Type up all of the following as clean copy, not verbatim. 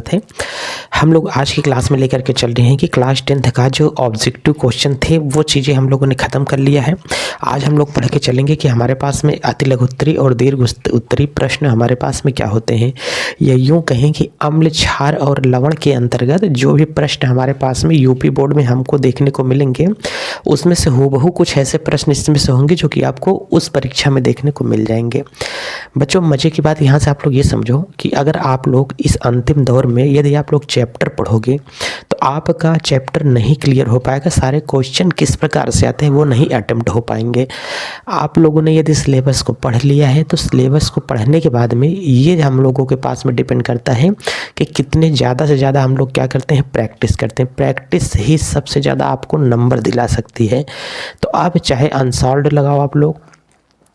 स्वागत है। हम लोग आज की क्लास में लेकर के चल रहे हैं कि क्लास 10th का जो ऑब्जेक्टिव क्वेश्चन थे वो चीज़ें हम लोगों ने ख़त्म कर लिया है। आज हम लोग पढ़ के चलेंगे कि हमारे पास में अति लघु उत्तरी और दीर्घ उत्तरी प्रश्न हमारे पास में क्या होते हैं, या यूँ कहें कि अम्ल, क्षार और लवण के अंतर्गत जो भी प्रश्न हमारे पास में यूपी बोर्ड में हमको देखने को मिलेंगे उसमें से हूबहू कुछ ऐसे प्रश्न इसमें से होंगे जो कि आपको उस परीक्षा में देखने को मिल जाएंगे। बच्चों, मज़े की बात यहाँ से आप लोग ये समझो कि अगर आप लोग इस अंतिम दौर में यदि आप लोग चैप्टर पढ़ोगे तो आपका चैप्टर नहीं क्लियर हो पाएगा। सारे क्वेश्चन किस प्रकार से आते हैं वो नहीं अटेम्प्ट हो पाएंगे। आप लोगों ने यदि सिलेबस को पढ़ लिया है तो सिलेबस को पढ़ने के बाद में ये हम लोगों के पास में डिपेंड करता है कि कितने ज़्यादा से ज़्यादा हम लोग क्या करते हैं, प्रैक्टिस करते हैं। प्रैक्टिस ही सबसे ज़्यादा आपको नंबर दिला सकती है। तो आप चाहे अनसॉल्व्ड लगाओ, आप लोग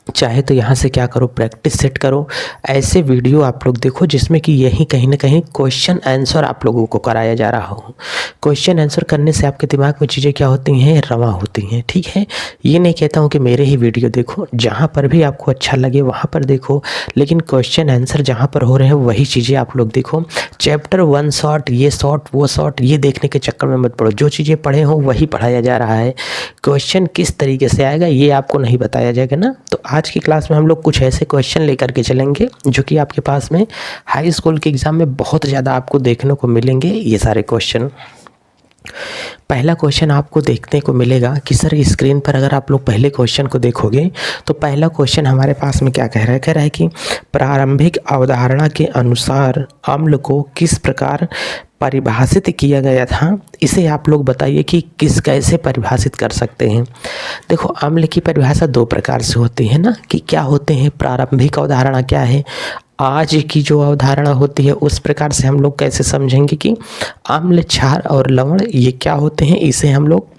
चाहे तो यहाँ से क्या करो, प्रैक्टिस सेट करो। ऐसे वीडियो आप लोग देखो जिसमें कि यही कहीं ना कहीं क्वेश्चन आंसर आप लोगों को कराया जा रहा हो। क्वेश्चन आंसर करने से आपके दिमाग में चीज़ें क्या होती हैं, रवा होती हैं। ठीक है, ये नहीं कहता हूँ कि मेरे ही वीडियो देखो, जहाँ पर भी आपको अच्छा लगे वहाँ पर देखो, लेकिन क्वेश्चन आंसर जहाँ पर हो रहे हैं वही चीज़ें आप लोग देखो। चैप्टर 1 शॉर्ट, ये शॉर्ट, वो शॉर्ट, ये देखने के चक्कर में मत पड़ो। जो चीज़ें पढ़े हो वही पढ़ाया जा रहा है। क्वेश्चन किस तरीके से आएगा ये आपको नहीं बताया जाएगा ना। तो आज की क्लास में हम लोग कुछ ऐसे क्वेश्चन लेकर के चलेंगे जो कि आपके पास में हाई स्कूल के एग्ज़ाम में बहुत ज़्यादा आपको देखने को मिलेंगे। ये सारे क्वेश्चन, पहला क्वेश्चन आपको देखने को मिलेगा कि सर स्क्रीन पर अगर आप लोग पहले क्वेश्चन को देखोगे तो पहला क्वेश्चन हमारे पास में क्या कह रहा है कि प्रारंभिक अवधारणा के अनुसार अम्ल को किस प्रकार परिभाषित किया गया था। इसे आप लोग बताइए कि कैसे परिभाषित कर सकते हैं। देखो, अम्ल की परिभाषा दो प्रकार से होती है ना, कि क्या होते हैं, प्रारंभिक अवधारणा क्या है, आज की जो अवधारणा होती है उस प्रकार से हम लोग कैसे समझेंगे कि अम्ल, क्षार और लवण ये क्या होते हैं, इसे हम लोग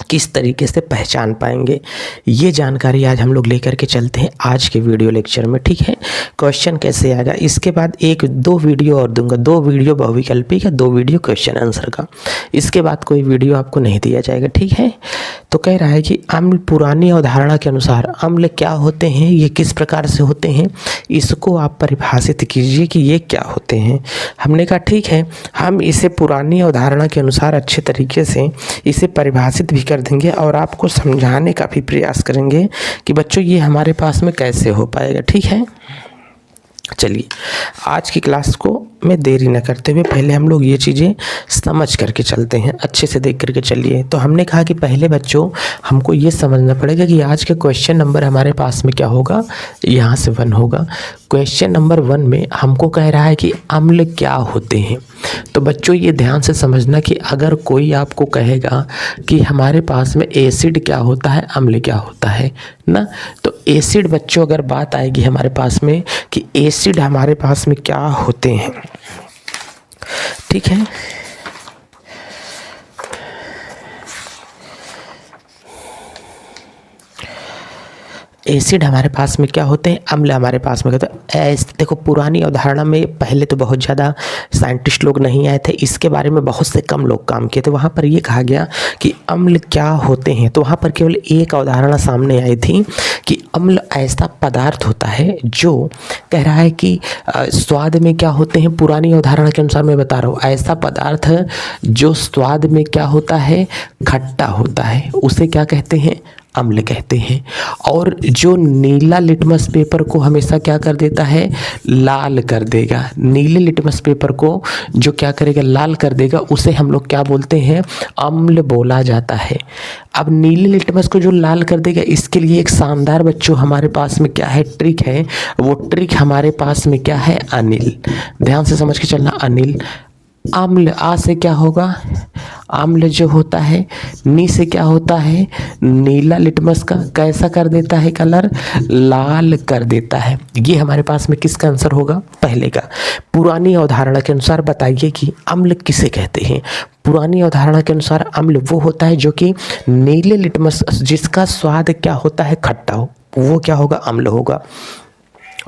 किस तरीके से पहचान पाएंगे। ये जानकारी आज हम लोग लेकर के चलते हैं आज के वीडियो लेक्चर में। ठीक है, क्वेश्चन कैसे आएगा, इसके बाद एक दो वीडियो और दूंगा, 2 वीडियो बहुविकल्पी का, 2 वीडियो क्वेश्चन आंसर का। इसके बाद कोई वीडियो आपको नहीं दिया जाएगा। ठीक है, तो कह रहा है कि अम्ल, पुरानी अवधारणा के अनुसार अम्ल क्या होते हैं, ये किस प्रकार से होते हैं, इसको आप परिभाषित कीजिए कि ये क्या होते हैं। हमने कहा ठीक है, हम इसे पुरानी अवधारणा के अनुसार अच्छे तरीके से इसे परिभाषित भी कर देंगे और आपको समझाने का भी प्रयास करेंगे कि बच्चों ये हमारे पास में कैसे हो पाएगा। ठीक है, चलिए आज की क्लास को मैं देरी न करते हुए पहले हम लोग ये चीज़ें समझ करके चलते हैं, अच्छे से देख करके चलिए। तो हमने कहा कि पहले बच्चों हमको ये समझना पड़ेगा कि आज के क्वेश्चन नंबर हमारे पास में क्या होगा, यहाँ से 1 होगा। क्वेश्चन नंबर 1 में हमको कह रहा है कि अम्ल क्या होते हैं। तो बच्चों ये ध्यान से समझना कि अगर कोई आपको कहेगा कि हमारे पास में एसिड क्या होता है, अम्ल क्या होता है ना, तो एसिड बच्चों अगर बात आएगी हमारे पास में कि एसिड हमारे पास में क्या होते हैं, ठीक है, एसिड हमारे पास में क्या होते हैं, अम्ल हमारे पास में होता है। देखो, पुरानी अवधारणा में पहले तो बहुत ज़्यादा साइंटिस्ट लोग नहीं आए थे, इसके बारे में बहुत से कम लोग काम किए थे। वहाँ पर ये कहा गया कि अम्ल क्या होते हैं, तो वहाँ पर केवल एक अवधारणा सामने आई थी कि अम्ल ऐसा पदार्थ होता है जो कह रहा है कि स्वाद में क्या होते हैं। पुरानी अवधारणा के अनुसार मैं बता रहा हूँ, ऐसा पदार्थ जो स्वाद में क्या होता है, खट्टा होता है, उसे क्या कहते हैं, अम्ल कहते हैं। और जो नीला लिटमस पेपर को हमेशा क्या कर देता है, लाल कर देगा, नीले लिटमस पेपर को जो क्या करेगा, लाल कर देगा, उसे हम लोग क्या बोलते हैं, अम्ल बोला जाता है। अब नीले लिटमस को जो लाल कर देगा, इसके लिए एक शानदार बच्चों हमारे पास में क्या है, ट्रिक है। वो ट्रिक हमारे पास में क्या है, अनिल। ध्यान से समझ के चलना, अनिल। अम्ल, आ से क्या होगा, अम्ल जो होता है, नी से क्या होता है, नीला लिटमस का कैसा कर देता है, कलर लाल कर देता है। ये हमारे पास में किसका आंसर होगा, पहले का। पुरानी अवधारणा के अनुसार बताइए कि अम्ल किसे कहते हैं। पुरानी अवधारणा के अनुसार अम्ल वो होता है जो कि नीले लिटमस जिसका स्वाद क्या होता है, खट्टा हो, वो क्या होगा, अम्ल होगा।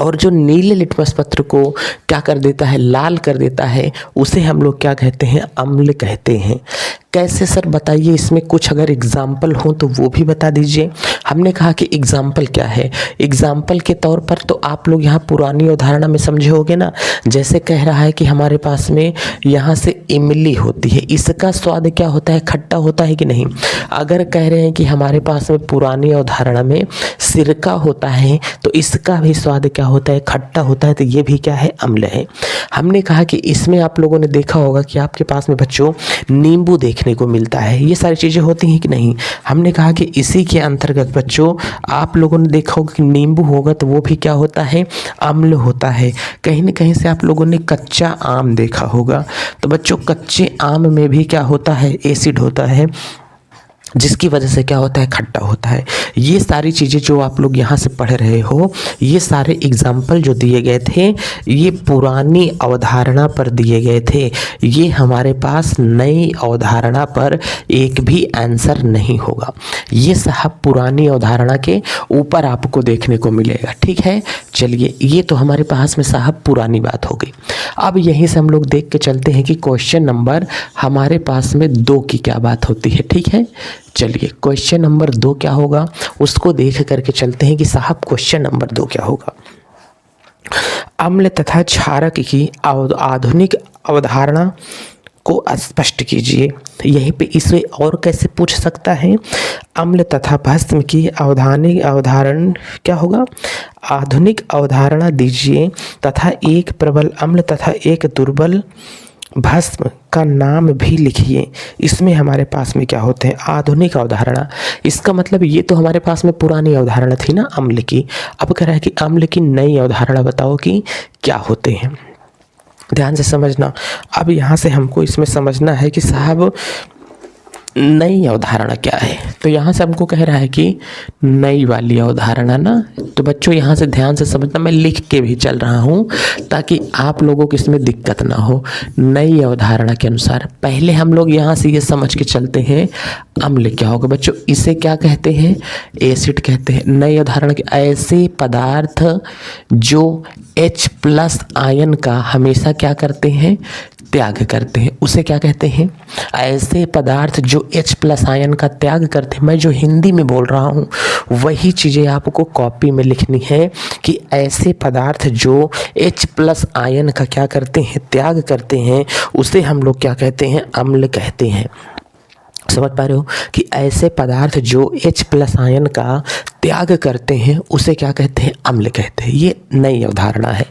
और जो नीले लिटमस पत्र को क्या कर देता है, लाल कर देता है, उसे हम लोग क्या कहते हैं, अम्ल कहते हैं। कैसे सर बताइए, इसमें कुछ अगर एग्जाम्पल हो तो वो भी बता दीजिए। हमने कहा कि एग्जाम्पल क्या है, एग्जाम्पल के तौर पर तो आप लोग यहाँ पुरानी अवधारणा में समझे होगे ना। जैसे कह रहा है कि हमारे पास में यहाँ से इमली होती है, इसका स्वाद क्या होता है, खट्टा होता है कि नहीं। अगर कह रहे हैं कि हमारे पास में पुरानी अवधारणा में सिरका होता है तो इसका भी स्वाद क्या होता है, खट्टा होता है, तो ये भी क्या है, अम्ल है। हमने कहा कि इसमें आप लोगों ने देखा होगा कि आपके पास में बच्चों नींबू देखने को मिलता है, ये सारी चीज़ें होती हैं कि नहीं। हमने कहा कि इसी के अंतर्गत बच्चों आप लोगों ने देखा होगा कि नींबू होगा तो वो भी क्या होता है, अम्ल होता है। कहीं न कहीं से आप लोगों ने कच्चा आम देखा होगा, तो बच्चों कच्चे आम में भी क्या होता है, एसिड होता है, जिसकी वजह से क्या होता है, खट्टा होता है। ये सारी चीज़ें जो आप लोग यहाँ से पढ़ रहे हो, ये सारे एग्जाम्पल जो दिए गए थे ये पुरानी अवधारणा पर दिए गए थे। ये हमारे पास नई अवधारणा पर एक भी आंसर नहीं होगा। ये साहब पुरानी अवधारणा के ऊपर आपको देखने को मिलेगा, ठीक है। चलिए, ये तो हमारे पास में साहब पुरानी बात हो गई। अब यहीं से हम लोग देख के चलते हैं कि क्वेश्चन नंबर हमारे पास में 2 की क्या बात होती है, ठीक है। चलिए, क्वेश्चन नंबर 2 क्या होगा उसको देख करके चलते हैं कि साहब क्वेश्चन नंबर 2 क्या होगा। अम्ल तथा क्षारक की आधुनिक अवधारणा को स्पष्ट कीजिए। यहीं पे इसे और कैसे पूछ सकता है, अम्ल तथा भस्म की अवधारण क्या होगा, आधुनिक अवधारणा दीजिए तथा एक प्रबल अम्ल तथा एक दुर्बल भस्म का नाम भी लिखिए। इसमें हमारे पास में क्या होते हैं, आधुनिक अवधारणा। इसका मतलब ये तो हमारे पास में पुरानी अवधारणा थी ना अम्ल की। अब कह रहा है कि अम्ल की नई अवधारणा बताओ कि क्या होते हैं। ध्यान से समझना। अब यहाँ से हमको इसमें समझना है कि साहब नई अवधारणा क्या है। तो यहाँ से हमको कह रहा है कि नई वाली अवधारणा ना, तो बच्चों यहाँ से ध्यान से समझना, मैं लिख के भी चल रहा हूँ ताकि आप लोगों को इसमें दिक्कत ना हो। नई अवधारणा के अनुसार पहले हम लोग यहाँ से ये समझ के चलते हैं अम्ल क्या होगा। बच्चों इसे क्या कहते हैं, एसिड कहते हैं। नई अवधारणा के ऐसे पदार्थ जो H+ आयन का हमेशा क्या करते हैं, त्याग करते हैं, उसे क्या कहते हैं, ऐसे पदार्थ जो H+ आयन का त्याग करते हैं। मैं जो हिंदी में बोल रहा हूँ वही चीज़ें आपको कॉपी में लिखनी है कि ऐसे पदार्थ जो H+ आयन का क्या करते हैं, त्याग करते हैं, उसे हम लोग क्या कहते हैं, अम्ल कहते हैं। समझ पा रहे हो कि ऐसे पदार्थ जो H+ आयन का त्याग करते हैं उसे क्या कहते हैं, अम्ल कहते हैं। ये नई अवधारणा है।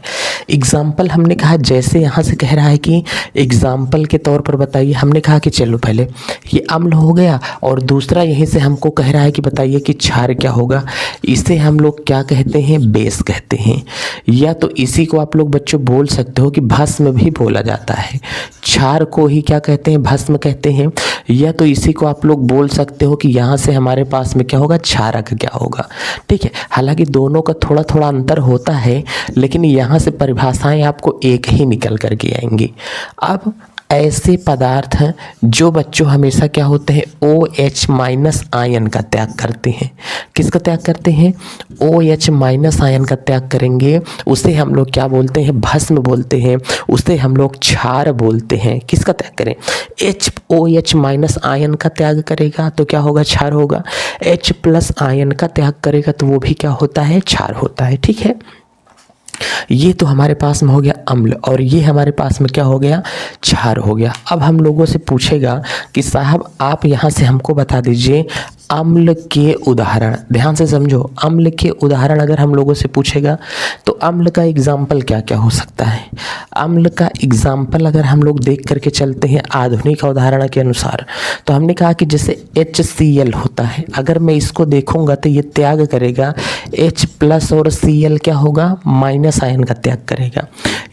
एग्जाम्पल हमने कहा, जैसे यहाँ से कह रहा है कि एग्जाम्पल के तौर पर बताइए। हमने कहा कि चलो पहले ये अम्ल हो गया, और दूसरा यहीं से हमको कह रहा है कि बताइए कि क्षार क्या होगा। इसे हम लोग क्या कहते हैं, बेस कहते हैं। या तो इसी को आप लोग बच्चों बोल सकते हो कि भस्म भी बोला जाता है। क्षार को ही क्या कहते हैं, भस्म कहते हैं। या तो इसी को आप लोग बोल सकते हो कि यहाँ से हमारे पास में क्या होगा, क्षारक क्या होगा, ठीक है। हालांकि दोनों का थोड़ा थोड़ा अंतर होता है, लेकिन यहाँ से परिभाषाएं आपको एक ही निकल करके आएंगी। अब ऐसे पदार्थ हैं जो बच्चों हमेशा क्या होते हैं, OH- आयन का त्याग करते हैं। किसका त्याग करते हैं, OH- आयन का त्याग करेंगे, उसे हम लोग क्या बोलते हैं, भस्म बोलते हैं। उसे हम लोग क्षार बोलते हैं। किसका त्याग करें, OH- आयन का त्याग करेगा तो क्या होगा, क्षार होगा। H+ आयन का त्याग करेगा तो वो भी क्या होता है, क्षार होता है, ठीक है। ये तो हमारे पास में हो गया अम्ल, और ये हमारे पास में क्या हो गया, क्षार हो गया। अब हम लोगों से पूछेगा कि साहब आप यहाँ से हमको बता दीजिए अम्ल के उदाहरण। ध्यान से समझो, अम्ल के उदाहरण अगर हम लोगों से पूछेगा तो अम्ल का एग्जाम्पल क्या क्या हो सकता है। अम्ल का एग्जाम्पल अगर हम लोग देख करके चलते हैं आधुनिक अवधारणा के अनुसार, तो हमने कहा कि जैसे HCl होता है, अगर मैं इसको देखूंगा तो ये त्याग करेगा H+ और Cl क्या होगा, माइनस आयन का त्याग करेगा।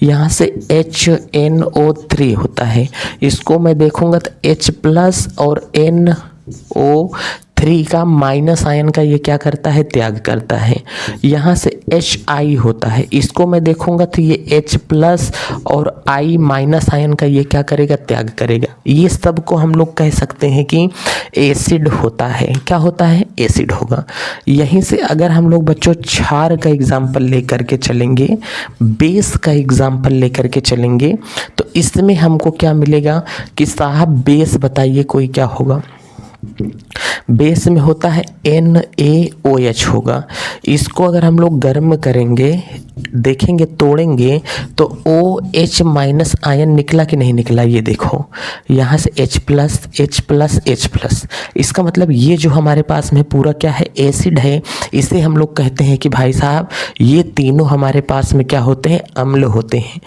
यहाँ से HNO3 होता है, इसको मैं देखूंगा तो H+ और NO 3 का माइनस आयन का ये क्या करता है, त्याग करता है। यहाँ से HI होता है, इसको मैं देखूंगा तो ये H प्लस और I माइनस आयन का ये क्या करेगा, त्याग करेगा। ये सब को हम लोग कह सकते हैं कि एसिड होता है। क्या होता है, एसिड होगा। यहीं से अगर हम लोग बच्चों क्षार का एग्जाम्पल लेकर के चलेंगे, बेस का एग्जाम्पल लेकर के चलेंगे, तो इसमें हमको क्या मिलेगा कि साहब बेस बताइए कोई क्या होगा। बेस में होता है NaOH होगा। इसको अगर हम लोग गर्म करेंगे, देखेंगे, तोड़ेंगे तो OH माइनस आयन निकला कि नहीं निकला, ये देखो यहाँ से H plus H plus H plus. इसका मतलब ये जो हमारे पास में पूरा क्या है, एसिड है। इसे हम लोग कहते हैं कि भाई साहब ये तीनों हमारे पास में क्या होते हैं, अम्ल होते हैं।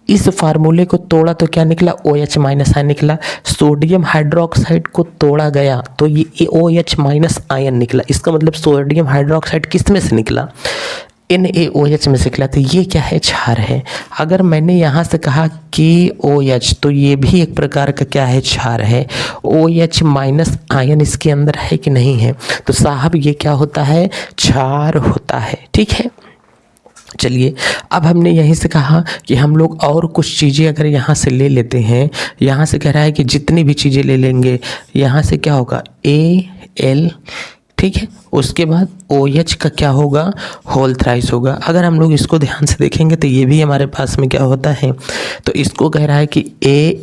इस फार्मूले को तोड़ा तो क्या निकला, OH माइनस आयन निकला। सोडियम हाइड्रोक्साइड को तोड़ा गया तो ये OH माइनस आयन निकला। इसका मतलब सोडियम हाइड्रोक्साइड किस में से निकला, NaOH में से निकला। तो ये क्या है, क्षार है। अगर मैंने यहाँ से कहा KOH तो ये भी एक प्रकार का क्या है, क्षार है। OH माइनस आयन इसके अंदर है कि नहीं है, तो साहब ये क्या होता है, क्षार होता है। ठीक है, चलिए अब हमने यहीं से कहा कि हम लोग और कुछ चीज़ें अगर यहाँ से ले लेते हैं, यहाँ से कह रहा है कि जितनी भी चीज़ें ले लेंगे, यहाँ से क्या होगा, Al, ठीक है, उसके बाद OH का क्या होगा, होल थ्राइस होगा। अगर हम लोग इसको ध्यान से देखेंगे तो ये भी हमारे पास में क्या होता है, तो इसको कह रहा है कि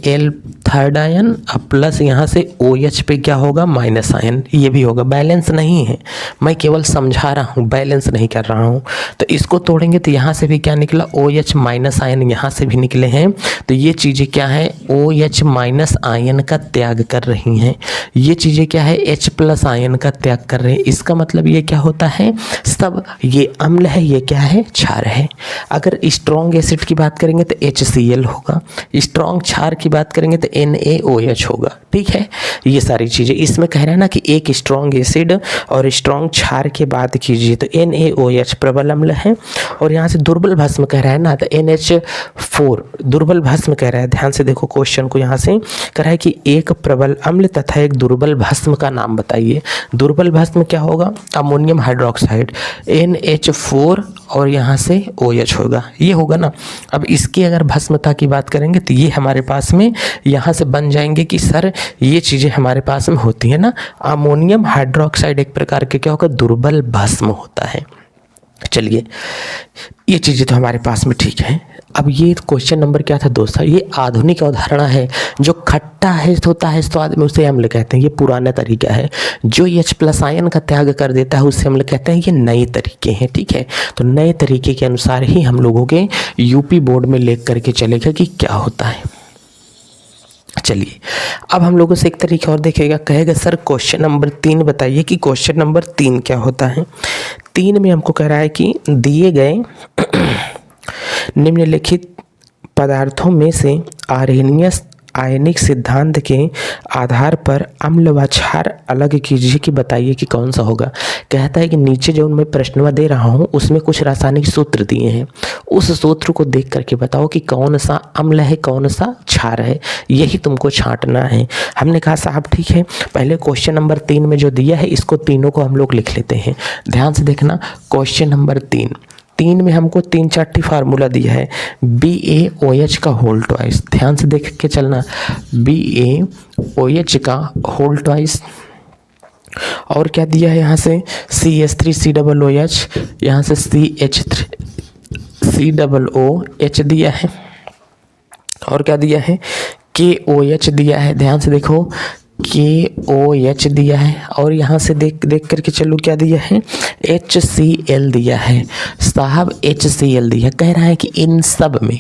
Al थर्ड आयन अब प्लस यहाँ से OH पे क्या होगा, माइनस आयन, ये भी होगा। बैलेंस नहीं है, मैं केवल समझा रहा हूँ, बैलेंस नहीं कर रहा हूँ। तो इसको तोड़ेंगे तो यहाँ से भी क्या निकला, OH माइनस आयन यहाँ से भी निकले हैं। तो ये चीज़ें क्या है, OH माइनस आयन का त्याग कर रही हैं। ये चीज़ें क्या है, H प्लस आयन का त्याग कर रहे हैं। इसका मतलब ये क्या होता है, सब ये अम्ल है, ये क्या है, क्षार है। अगर स्ट्रॉन्ग एसिड की बात करेंगे तो HCl होगा, स्ट्रॉन्ग क्षार की बात करेंगे तो NaOH होगा। ठीक है, ये सारी चीज़ें इसमें कह रहे हैं ना कि एक स्ट्रॉन्ग एसिड और स्ट्रॉन्ग क्षार की बात कीजिए तो NaOH प्रबल अम्ल है। और यहाँ से दुर्बल भस्म कह रहा है ना, तो NH4 दुर्बल भस्म कह रहा है। ध्यान से देखो क्वेश्चन को, यहाँ से कह रहा है कि एक प्रबल अम्ल तथा एक दुर्बल भस्म का नाम बताइए। दुर्बल भस्म क्या होगा, अमोनियम हाइड्रोक्साइड, NH4 और यहाँ से OH होगा, ये होगा ना। अब इसकी अगर भस्मता की बात करेंगे तो ये हमारे पास में यहाँ से बन जाएंगे कि सर ये चीज़ें हमारे पास में होती है ना। अमोनियम हाइड्रोक्साइड एक प्रकार के क्या होगा, दुर्बल भस्म होता है। चलिए ये चीज़ें तो हमारे पास में ठीक है। अब ये क्वेश्चन नंबर क्या था दोस्तों, ये आधुनिक अवधारणा है। जो खट्टा है होता है स्वाद में उसे अम्ल कहते हैं, ये पुराना तरीका है। जो H प्लस आयन का त्याग कर देता है उसे अम्ल कहते हैं, ये नए तरीके हैं। ठीक है, तो नए तरीके के अनुसार ही हम लोगों के यूपी बोर्ड में लिख करके चलेगा कि क्या होता है। चलिए अब हम लोगों से एक तरीका और देखेगा, कहेगा सर क्वेश्चन नंबर 3 बताइए कि क्वेश्चन नंबर 3 क्या होता है। 3 में हमको कह रहा है कि दिए गए निम्नलिखित पदार्थों में से आर्हेनियस आयनिक सिद्धांत के आधार पर अम्ल व क्षार अलग कीजिए कि बताइए कि कौन सा होगा। कहता है कि नीचे जो मैं प्रश्नवा दे रहा हूँ उसमें कुछ रासायनिक सूत्र दिए हैं, उस सूत्र को देख करके बताओ कि कौन सा अम्ल है कौन सा क्षार है, यही तुमको छांटना है। हमने कहा साहब ठीक है, पहले क्वेश्चन नंबर 3 में जो दिया है इसको तीनों को हम लोग लिख लेते हैं। ध्यान से देखना, क्वेश्चन नंबर 3 में हमको 3 4 फार्मूला दिया है, BaOH का होल ट्वाइस। ध्यान से देख के चलना, BaOH का होल ट्वाइस। और क्या दिया है यहाँ से, CH3COOH, यहाँ से CH3COOH दिया है। और क्या दिया है, KOH दिया है। ध्यान से देखो, KOH दिया है। और यहाँ से देख करके चलो क्या दिया है, HCl दिया है। साहब HCl दिया, कह रहा है कि इन सब में,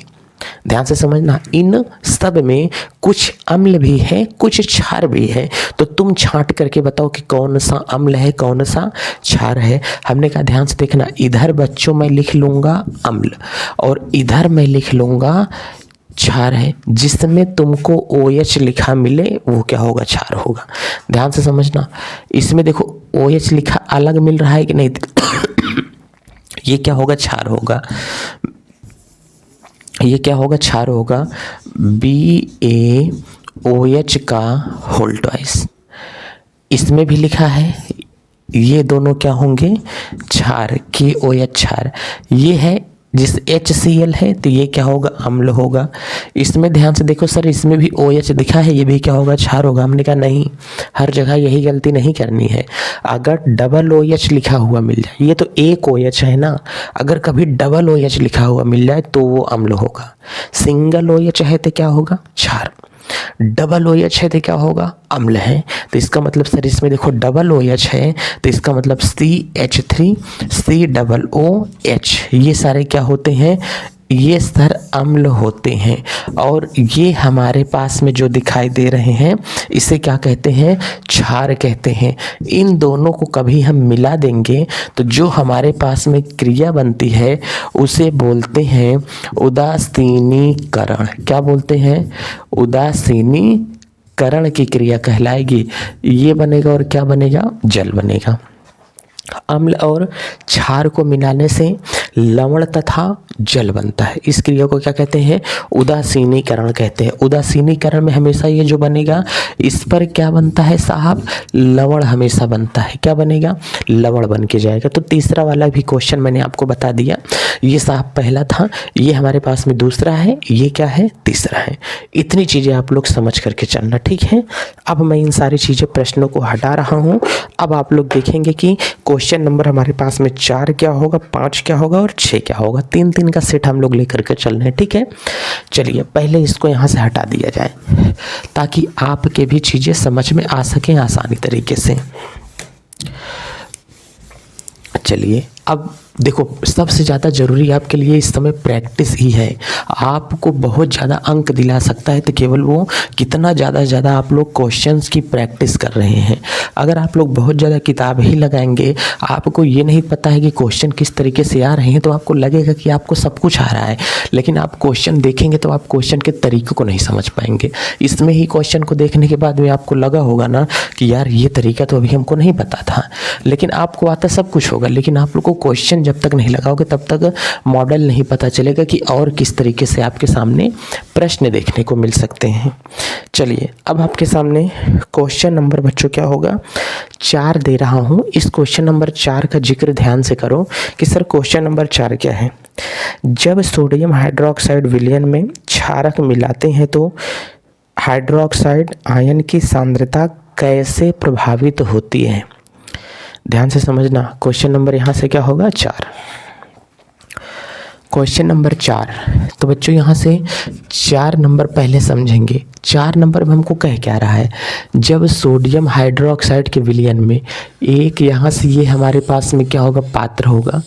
ध्यान से समझना, इन सब में कुछ अम्ल भी है कुछ क्षार भी है। तो तुम छांट करके बताओ कि कौन सा अम्ल है कौन सा क्षार है। हमने कहा ध्यान से देखना, इधर बच्चों मैं लिख लूँगा अम्ल और इधर मैं लिख लूँगा क्षार है। जिसमें तुमको OH लिखा मिले वो क्या होगा, क्षार होगा। ध्यान से समझना, इसमें देखो OH लिखा अलग मिल रहा है कि नहीं, ये क्या होगा, क्षार होगा। ये क्या होगा, क्षार होगा। BaOH का होल ट्वाइस, इसमें भी लिखा है, ये दोनों क्या होंगे, क्षार, KOH क्षार। ये है जिस HCl है तो ये क्या होगा, अम्ल होगा। इसमें ध्यान से देखो सर, इसमें भी OH दिखा है, ये भी क्या होगा, क्षार होगा। हमने कहा नहीं, हर जगह यही गलती नहीं करनी है। अगर डबल OH लिखा हुआ मिल जाए, ये तो एक OH है ना, अगर कभी डबल OH लिखा हुआ मिल जाए तो वो अम्ल होगा। सिंगल OH है तो क्या होगा, क्षार। डबल OH है तो क्या होगा, अम्ल है। तो इसका मतलब सर इसमें देखो डबल OH है तो इसका मतलब CH3 COOH, ये सारे क्या होते हैं, ये सर अम्ल होते हैं। और ये हमारे पास में जो दिखाई दे रहे हैं इसे क्या कहते हैं, क्षार कहते हैं। इन दोनों को कभी हम मिला देंगे तो जो हमारे पास में क्रिया बनती है उसे बोलते हैं उदासीनीकरण। क्या बोलते हैं, उदासीनीकरण की क्रिया कहलाएगी। ये बनेगा और क्या बनेगा, जल बनेगा। अम्ल और क्षार को मिलाने से लवण तथा जल बनता है। इस क्रिया को क्या कहते हैं, उदासीनीकरण कहते हैं। उदासीनीकरण में हमेशा ये जो बनेगा, इस पर क्या बनता है साहब, लवण हमेशा बनता है। क्या बनेगा, लवण बन के जाएगा। तो तीसरा वाला भी क्वेश्चन मैंने आपको बता दिया। ये साहब पहला था, ये हमारे पास में दूसरा है, ये क्या है, तीसरा है। इतनी चीज़ें आप लोग समझ करके चलना, ठीक है। अब मैं इन सारी चीज़ें प्रश्नों को हटा रहा हूँ। अब आप लोग देखेंगे कि क्वेश्चन नंबर हमारे पास में 4 क्या होगा, 5 क्या होगा और 6 क्या होगा। 3-3 का सेट हम लोग लेकर के चल रहे हैं, ठीक है। चलिए पहले इसको यहाँ से हटा दिया जाए ताकि आपके भी चीज़ें समझ में आ सकें आसानी तरीके से। चलिए अब देखो, सबसे ज़्यादा ज़रूरी आपके लिए इस समय प्रैक्टिस ही है। आपको बहुत ज़्यादा अंक दिला सकता है तो केवल वो कितना ज़्यादा से ज़्यादा आप लोग क्वेश्चंस की प्रैक्टिस कर रहे हैं। अगर आप लोग बहुत ज़्यादा किताब ही लगाएंगे, आपको ये नहीं पता है कि क्वेश्चन किस तरीके से आ रहे हैं, तो आपको लगेगा कि आपको सब कुछ आ रहा है, लेकिन आप क्वेश्चन देखेंगे तो आप क्वेश्चन के तरीक़ों को नहीं समझ पाएंगे। इसमें ही क्वेश्चन को देखने के बाद में आपको लगा होगा ना कि यार ये तरीका तो अभी हमको नहीं पता था, लेकिन आपको आता सब कुछ होगा, लेकिन आप लोग को क्वेश्चन जब तक नहीं लगाओगे तब तक मॉडल नहीं पता चलेगा कि और किस तरीके से आपके सामने प्रश्न देखने को मिल सकते हैं। चलिए अब आपके सामने क्वेश्चन नंबर बच्चों क्या होगा, 4 दे रहा हूँ। इस क्वेश्चन नंबर 4 का जिक्र ध्यान से करो कि सर क्वेश्चन नंबर 4 क्या है। जब सोडियम हाइड्रोक्साइड विलयन में क्षारक मिलाते हैं तो हाइड्रोक्साइड आयन की सांद्रता कैसे प्रभावित होती है। ध्यान से समझना, क्वेश्चन नंबर यहाँ से क्या होगा, 4। क्वेश्चन नंबर 4, तो बच्चों यहाँ से 4 नंबर पहले समझेंगे। 4 नंबर में हमको कह क्या रहा है, जब सोडियम हाइड्रोक्साइड के विलयन में एक यहाँ से ये हमारे पास में क्या होगा, पात्र होगा।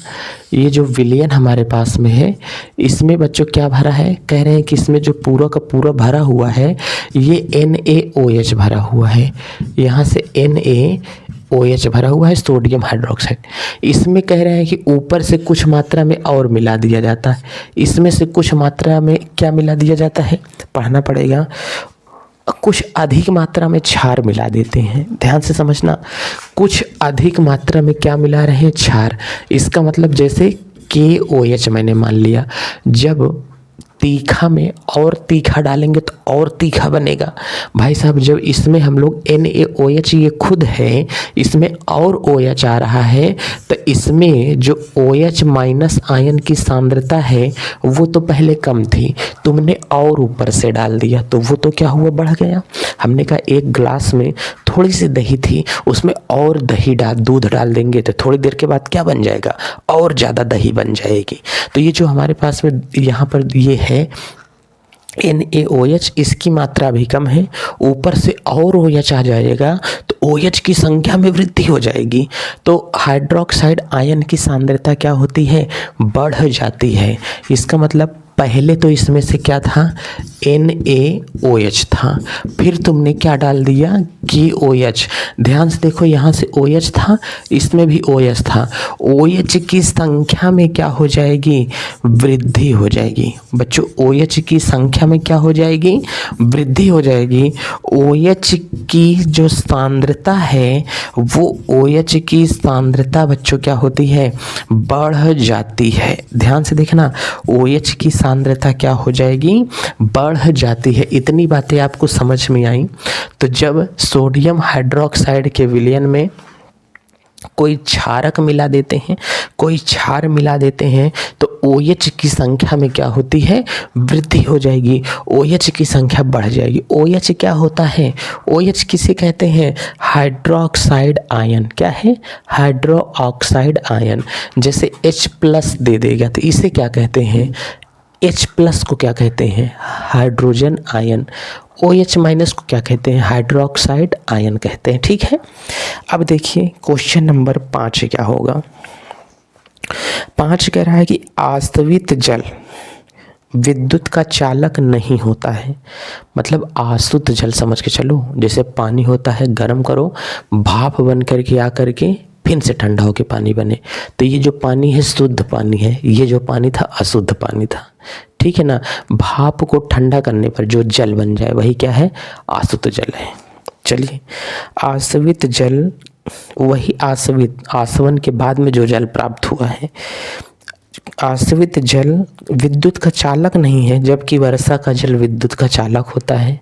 ये जो विलयन हमारे पास में है इसमें बच्चों क्या भरा है, कह रहे हैं कि इसमें जो पूरा का पूरा भरा हुआ है ये NaOH भरा हुआ है। यहाँ से NaOH भरा हुआ है, सोडियम हाइड्रोक्साइड। इसमें कह रहे हैं कि ऊपर से कुछ मात्रा में और मिला दिया जाता है, इसमें से कुछ मात्रा में क्या मिला दिया जाता है, पढ़ना पड़ेगा। कुछ अधिक मात्रा में क्षार मिला देते हैं। ध्यान से समझना, कुछ अधिक मात्रा में क्या मिला रहे हैं, क्षार। इसका मतलब जैसे KOH मैंने मान लिया, जब तीखा में और तीखा डालेंगे तो और तीखा बनेगा। भाई साहब जब इसमें हम लोग NaOH ये खुद है, इसमें और OH आ रहा है, तो इसमें जो OH माइनस आयन की सांद्रता है वो तो पहले कम थी, तुमने और ऊपर से डाल दिया तो वो तो क्या हुआ, बढ़ गया। हमने कहा एक ग्लास में थोड़ी सी दही थी, उसमें और दूध डाल देंगे तो थोड़ी देर के बाद क्या बन जाएगा, और ज़्यादा दही बन जाएगी। तो ये जो हमारे पास में यहाँ पर ये है NaOH, इसकी मात्रा भी कम है, ऊपर से और OH आ जाएगा तो OH की संख्या में वृद्धि हो जाएगी, तो हाइड्रोक्साइड आयन की सांद्रता क्या होती है, बढ़ जाती है। इसका मतलब पहले तो इसमें से क्या था, NaOH था, फिर तुमने क्या डाल दिया, KOH। ध्यान से देखो, यहाँ से OH था, इसमें भी OH था, OH की संख्या में क्या हो जाएगी, वृद्धि हो जाएगी। बच्चों OH की संख्या में क्या हो जाएगी, वृद्धि हो जाएगी। OH की जो सांद्रता है वो OH की सांद्रता बच्चों क्या होती है, बढ़ जाती है। ध्यान से देखना, OH की सांद्रता क्या हो जाएगी, बढ़ जाती है। इतनी बातें आपको समझ में आई। तो जब सोडियम हाइड्रोक्साइड के विलयन में कोई क्षारक मिला देते हैं, कोई क्षार मिला देते हैं, तो OH की संख्या में क्या होती है, वृद्धि हो जाएगी, OH की संख्या बढ़ जाएगी। OH क्या होता है, OH किसे कहते हैं, हाइड्रोक्साइड आयन। क्या है, हाइड्रोक्साइड आयन। जैसे H+ दे देगा तो इसे क्या कहते हैं, H+ को क्या कहते हैं, हाइड्रोजन आयन। OH- को क्या कहते हैं, हाइड्रोक्साइड आयन कहते हैं। ठीक है, अब देखिए क्वेश्चन नंबर 5 क्या होगा। 5 कह रहा है कि आश्रित जल विद्युत का चालक नहीं होता है। मतलब आश्रित जल समझ के चलो, जैसे पानी होता है, गर्म करो, भाप बन करके आकर के फिर से ठंडा होकर पानी बने। तो ये जो पानी है शुद्ध पानी है, ये जो पानी था अशुद्ध पानी था। ठीक है ना, भाप को ठंडा करने पर जो जल बन जाए वही क्या है, आश्रित जल है। चलिए, आश्रित जल वही आसवन के बाद में जो जल प्राप्त हुआ है। आश्रित जल विद्युत का चालक नहीं है, जबकि वर्षा का जल विद्युत का चालक होता है।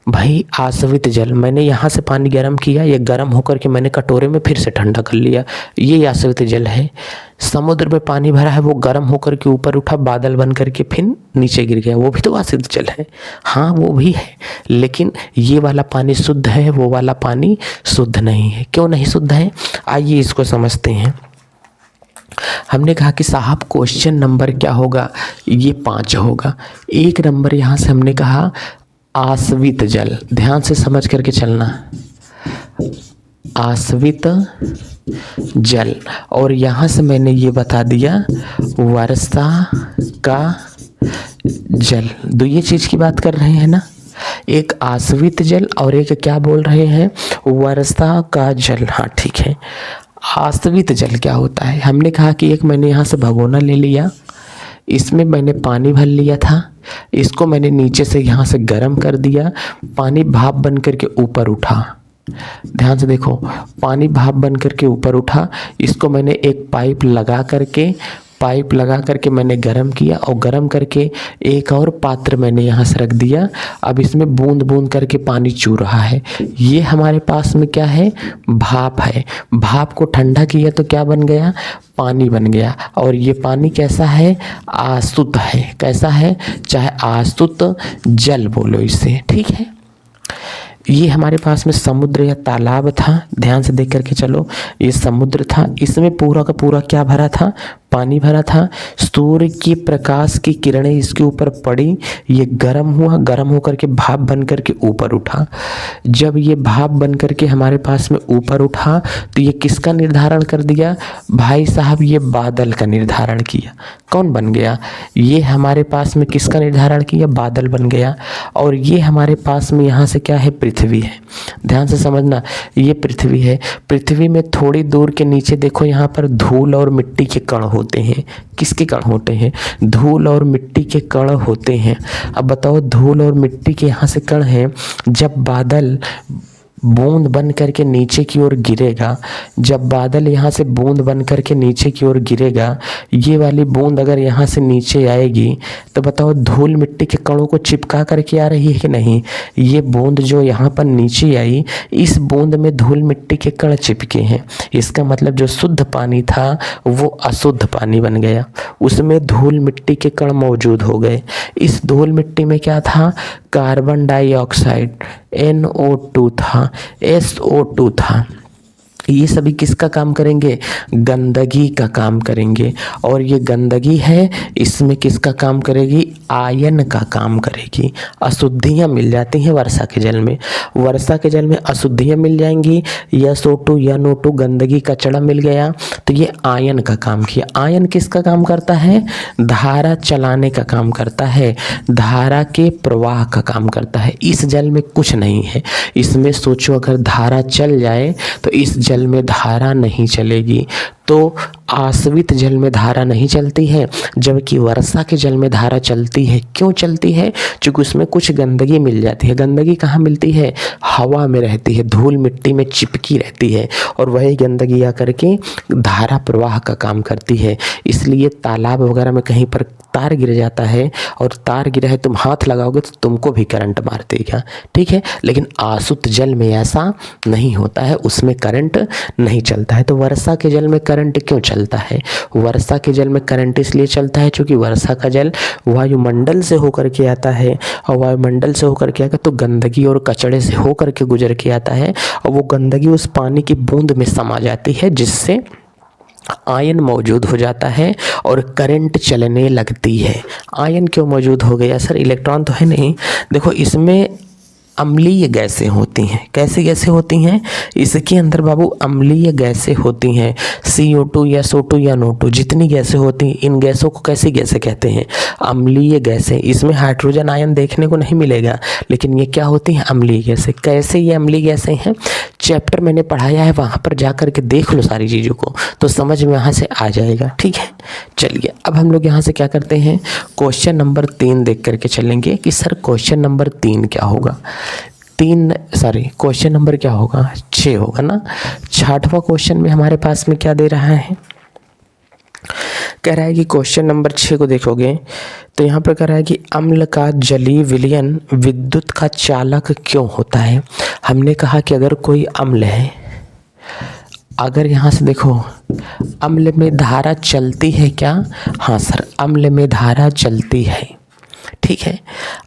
भाई आश्रित जल, मैंने यहाँ से पानी गर्म किया, ये गर्म होकर के मैंने कटोरे में फिर से ठंडा कर लिया, ये आश्रित जल है। समुद्र में पानी भरा है, वो गर्म होकर के ऊपर उठा, बादल बन करके फिर नीचे गिर गया, वो भी तो आश्रित जल है। हाँ वो भी है, लेकिन ये वाला पानी शुद्ध है, वो वाला पानी शुद्ध नहीं है। क्यों नहीं शुद्ध है, आइए इसको समझते हैं। हमने कहा कि साहब क्वेश्चन नंबर क्या होगा, ये 5 होगा। 1 नंबर यहाँ से हमने कहा आश्रित जल, ध्यान से समझ करके चलना, आश्रित जल। और यहाँ से मैंने ये बता दिया वर्षा का जल। दो ये चीज़ की बात कर रहे हैं ना, एक आश्रित जल और एक क्या बोल रहे हैं, वर्षा का जल। हाँ ठीक है, आश्रित जल क्या होता है, हमने कहा कि एक मैंने यहाँ से भगोना ले लिया, इसमें मैंने पानी भर लिया था, इसको मैंने नीचे से यहाँ से गर्म कर दिया, पानी भाप बन करके ऊपर उठा। ध्यान से देखो, पानी भाप बन करके ऊपर उठा, इसको मैंने एक पाइप लगा करके मैंने गर्म किया, और गर्म करके एक और पात्र मैंने यहाँ से रख दिया। अब इसमें बूंद बूंद करके पानी चू रहा है। ये हमारे पास में क्या है, भाप है। भाप को ठंडा किया तो क्या बन गया, पानी बन गया। और ये पानी कैसा है, आश्रित है। कैसा है, चाहे आश्रित जल बोलो इसे। ठीक है, ये हमारे पास में समुद्र या तालाब था, ध्यान से देख करके चलो, ये समुद्र था, इसमें पूरा का पूरा क्या भरा था, पानी भरा था। सूर्य की प्रकाश की किरणें इसके ऊपर पड़ी, ये गर्म हुआ, गर्म होकर के भाप बन करके ऊपर उठा। जब ये भाप बन करके हमारे पास में ऊपर उठा तो ये किसका निर्धारण कर दिया, भाई साहब ये बादल का निर्धारण किया। कौन बन गया, ये हमारे पास में किसका निर्धारण किया, बादल बन गया। और ये हमारे पास में यहाँ से क्या है, पृथ्वी है। ध्यान से समझना, ये पृथ्वी है। पृथ्वी में थोड़ी दूर के नीचे देखो, यहाँ पर धूल और मिट्टी के कण होते हैं। किसके कण होते हैं, धूल और मिट्टी के कण होते हैं। अब बताओ, धूल और मिट्टी के यहाँ से कण हैं, जब बादल बूंद बन करके नीचे की ओर गिरेगा, जब बादल यहाँ से बूंद बन करके नीचे की ओर गिरेगा, ये वाली बूंद अगर यहाँ से नीचे आएगी तो बताओ धूल मिट्टी के कणों को चिपका करके आ रही है कि नहीं। ये बूंद जो यहाँ पर नीचे आई, इस बूंद में धूल मिट्टी के कण चिपके हैं। इसका मतलब जो शुद्ध पानी था वो अशुद्ध पानी बन गया, उसमें धूल मिट्टी के कण मौजूद हो गए। इस धूल मिट्टी में क्या था, कार्बन डाइऑक्साइड NO2 था, SO2 था। ये सभी किसका काम करेंगे, गंदगी का काम करेंगे। और ये गंदगी है, इसमें किसका काम करेगी, आयन का काम करेगी। अशुद्धियाँ मिल जाती हैं वर्षा के जल में, वर्षा के जल में अशुद्धियाँ मिल जाएंगी। SO2 NO2 गंदगी का कचड़ा मिल गया, तो ये आयन का काम किया। आयन किसका काम करता है, धारा चलाने का काम करता है, धारा के प्रवाह का काम करता है। इस जल में कुछ नहीं है, इसमें सोचो अगर धारा चल जाए तो इस जल में धारा नहीं चलेगी। तो आश्रित जल में धारा नहीं चलती है, जबकि वर्षा के जल में धारा चलती है। क्यों चलती है? क्योंकि उसमें कुछ गंदगी मिल जाती है। गंदगी कहाँ मिलती है? हवा में रहती है, धूल मिट्टी में चिपकी रहती है, और वही गंदगी आकर के धारा प्रवाह का काम करती है। इसलिए तालाब वगैरह में कहीं पर तार गिर जाता है, और तार गिरा है, तुम हाथ लगाओगे तो तुमको भी करंट मार देगा, ठीक है। लेकिन आसुत जल में ऐसा नहीं होता है, उसमें करंट नहीं चलता है। तो वर्षा के जल में करंट क्यों चलता है? वर्षा के जल में करंट इसलिए चलता है क्योंकि वर्षा का जल वायुमंडल से होकर के आता है, और वायुमंडल से होकर के आकर तो गंदगी और कचड़े से होकर के गुजर के आता है, और वो गंदगी उस पानी की बूंद में समा जाती है, जिससे आयन मौजूद हो जाता है और करंट चलने लगती है। आयन क्यों मौजूद हो गया सर? इलेक्ट्रॉन तो है नहीं। देखो, इसमें अम्लीय गैसें होती हैं। कैसी गैसें होती हैं? इसके अंदर बाबू अम्लीय गैसें होती हैं। CO2 या SO2 या NO2 जितनी गैसें होती हैं, इन गैसों को कैसी गैसें कहते हैं? अम्लीय गैसें। इसमें हाइड्रोजन आयन देखने को नहीं मिलेगा, लेकिन ये क्या होती हैं? अम्लीय गैसें। कैसे ये अम्लीय गैसें हैं? चैप्टर मैंने पढ़ाया है, वहाँ पर जा कर के देख लो सारी चीज़ों को, तो समझ में यहाँ से आ जाएगा, ठीक है। चलिए, अब हम लोग यहाँ से क्या करते हैं? क्वेश्चन नंबर 3 देख करके चलेंगे कि सर क्वेश्चन नंबर 3 क्या होगा। क्वेश्चन नंबर क्या होगा? 6 होगा ना। 6वां क्वेश्चन में हमारे पास में क्या दे रहा है? कह रहा है कि क्वेश्चन नंबर 6 को देखोगे तो यहाँ पर कह रहा है कि अम्ल का जलीय विलयन विद्युत का चालक क्यों होता है। हमने कहा कि अगर कोई अम्ल है, अगर यहाँ से देखो अम्ल में धारा चलती है क्या? हाँ सर, अम्ल में धारा चलती है, ठीक है।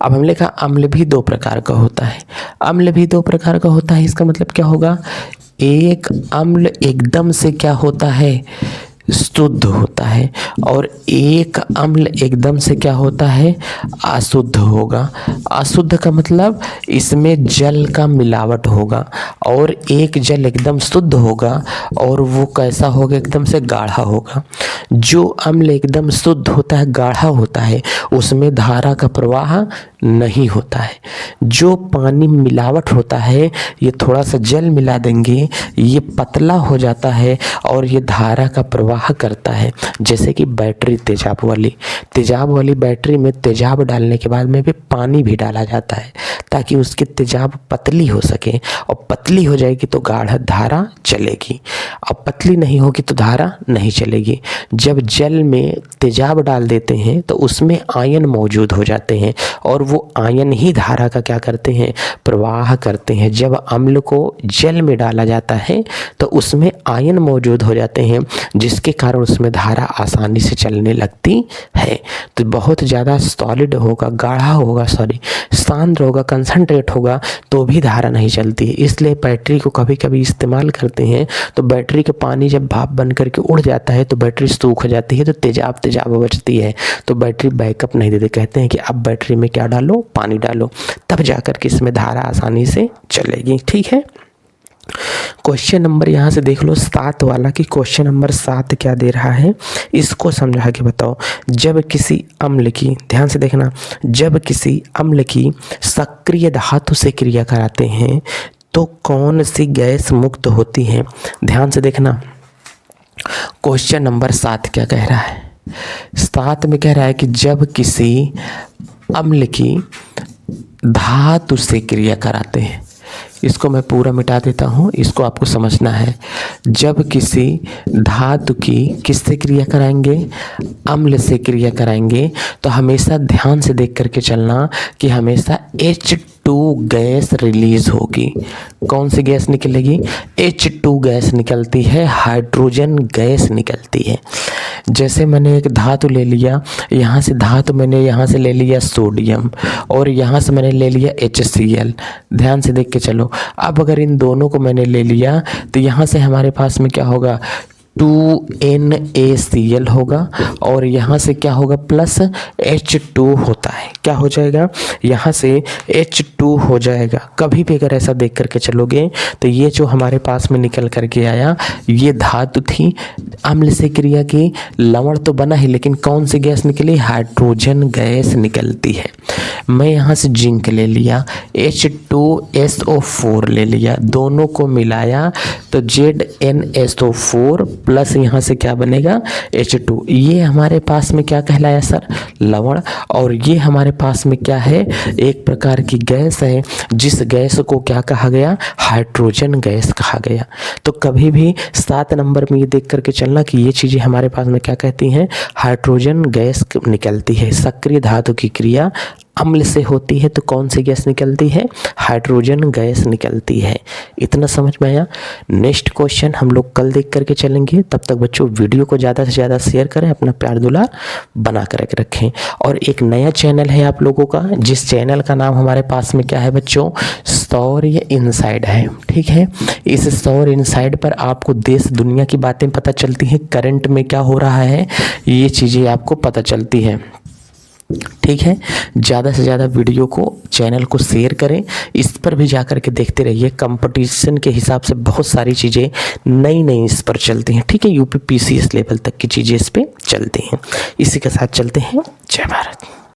अब हमने कहा अम्ल भी 2 प्रकार का होता है। अम्ल भी 2 प्रकार का होता है, इसका मतलब क्या होगा? एक अम्ल एकदम से क्या होता है? शुद्ध होता है, और एक अम्ल एकदम से क्या होता है? अशुद्ध होगा। अशुद्ध का मतलब इसमें जल का मिलावट होगा, और एक जल एकदम शुद्ध होगा, और वो कैसा होगा? एकदम से गाढ़ा होगा। जो अम्ल एकदम शुद्ध होता है, गाढ़ा होता है, उसमें धारा का प्रवाह नहीं होता है। जो पानी मिलावट होता है, ये थोड़ा सा जल मिला देंगे, ये पतला हो जाता है और ये धारा का प्रवाह करता है। जैसे कि बैटरी तेजाब वाली बैटरी में तेजाब डालने के बाद में भी पानी भी डाला जाता है, ताकि उसकी तेजाब पतली हो सके, और पतली हो जाएगी तो गाढ़ा धारा चलेगी, और पतली नहीं होगी तो धारा नहीं चलेगी। जब जल में तेजाब डाल देते हैं तो उसमें आयन मौजूद हो जाते हैं, और वो आयन ही धारा का क्या करते हैं? प्रवाह करते हैं। जब अम्ल को जल में डाला जाता है तो उसमें आयन मौजूद हो जाते हैं, जिसके कारण उसमें धारा आसानी से चलने लगती है। तो बहुत ज़्यादा सॉलिड होगा, गाढ़ा होगा, सांद्र होगा, कंसंट्रेट होगा, तो भी धारा नहीं चलती है। इसलिए बैटरी को कभी कभी इस्तेमाल करते हैं, तो बैटरी का पानी जब भाप बन करके उड़ जाता है तो बैटरी सूख जाती है, तो तेजाब बचती है, तो बैटरी बैकअप नहीं देते। कहते हैं कि अब बैटरी में क्या डालो? पानी डालो, तब जाकर के इसमें धारा आसानी से चलेगी, ठीक है। क्वेश्चन नंबर यहाँ से देख लो 7 वाला, कि क्वेश्चन नंबर 7 क्या दे रहा है, इसको समझा के बताओ। जब किसी अम्ल की, ध्यान से देखना, जब किसी अम्ल की सक्रिय धातु से क्रिया कराते हैं तो कौन सी गैस मुक्त होती है? ध्यान से देखना, क्वेश्चन नंबर 7 क्या कह रहा है? 7 में कह रहा है कि जब किसी अम्ल की धातु से क्रिया कराते हैं, इसको मैं पूरा मिटा देता हूँ, इसको आपको समझना है। जब किसी धातु की किससे क्रिया कराएंगे? अम्ल से क्रिया कराएंगे, तो हमेशा ध्यान से देख करके चलना कि हमेशा H2 गैस रिलीज होगी। कौन सी गैस निकलेगी? H2 गैस निकलती है, हाइड्रोजन गैस निकलती है। जैसे मैंने एक धातु ले लिया, यहाँ से धातु मैंने यहाँ से ले लिया सोडियम, और यहाँ से मैंने ले लिया HCl। ध्यान से देख के चलो। अब अगर इन दोनों को मैंने ले लिया तो यहाँ से हमारे पास में क्या होगा? 2NaCl होगा, और यहाँ से क्या होगा? प्लस H2 होता है। क्या हो जाएगा? यहाँ से H2 हो जाएगा। कभी भी अगर ऐसा देख करके चलोगे तो ये जो हमारे पास में निकल करके आया, ये धातु थी, अम्ल से क्रिया की, लवण तो बना ही, लेकिन कौन सी गैस निकली? हाइड्रोजन गैस निकलती है। मैं यहाँ से जिंक ले लिया, H2SO4 ले लिया, दोनों को मिलाया तो ZnSO4 प्लस यहाँ से क्या बनेगा H2। ये हमारे पास में क्या कहलाया सर, लवण। और ये हमारे पास में क्या है, एक प्रकार की गैस है जिस गैस को क्या कहा गया, हाइड्रोजन गैस कहा गया। तो कभी भी 7 नंबर में ये देख करके चलना कि ये चीज़ें हमारे पास में क्या कहती हैं, हाइड्रोजन गैस निकलती है। सक्रिय धातु की क्रिया अम्ल से होती है तो कौन सी गैस निकलती है, हाइड्रोजन गैस निकलती है। इतना समझ में आया। नेक्स्ट क्वेश्चन हम लोग कल देख करके चलेंगे। तब तक बच्चों वीडियो को ज़्यादा से ज़्यादा शेयर करें, अपना प्यार दुलार बना कर रखें। और एक नया चैनल है आप लोगों का, जिस चैनल का नाम हमारे पास में क्या है बच्चों, सौर्य इनसाइड है। ठीक है, इस सौर्य इनसाइड पर आपको देश दुनिया की बातें पता चलती हैं, करंट में क्या हो रहा है ये चीज़ें आपको पता चलती हैं। ठीक है, ज़्यादा से ज़्यादा वीडियो को, चैनल को शेयर करें। इस पर भी जा कर के देखते रहिए, कंपटीशन के हिसाब से बहुत सारी चीज़ें नई नई इस पर चलती हैं। ठीक है, यूपी PCS लेवल तक की चीज़ें इस पर चलती हैं। इसी के साथ चलते हैं। जय भारत।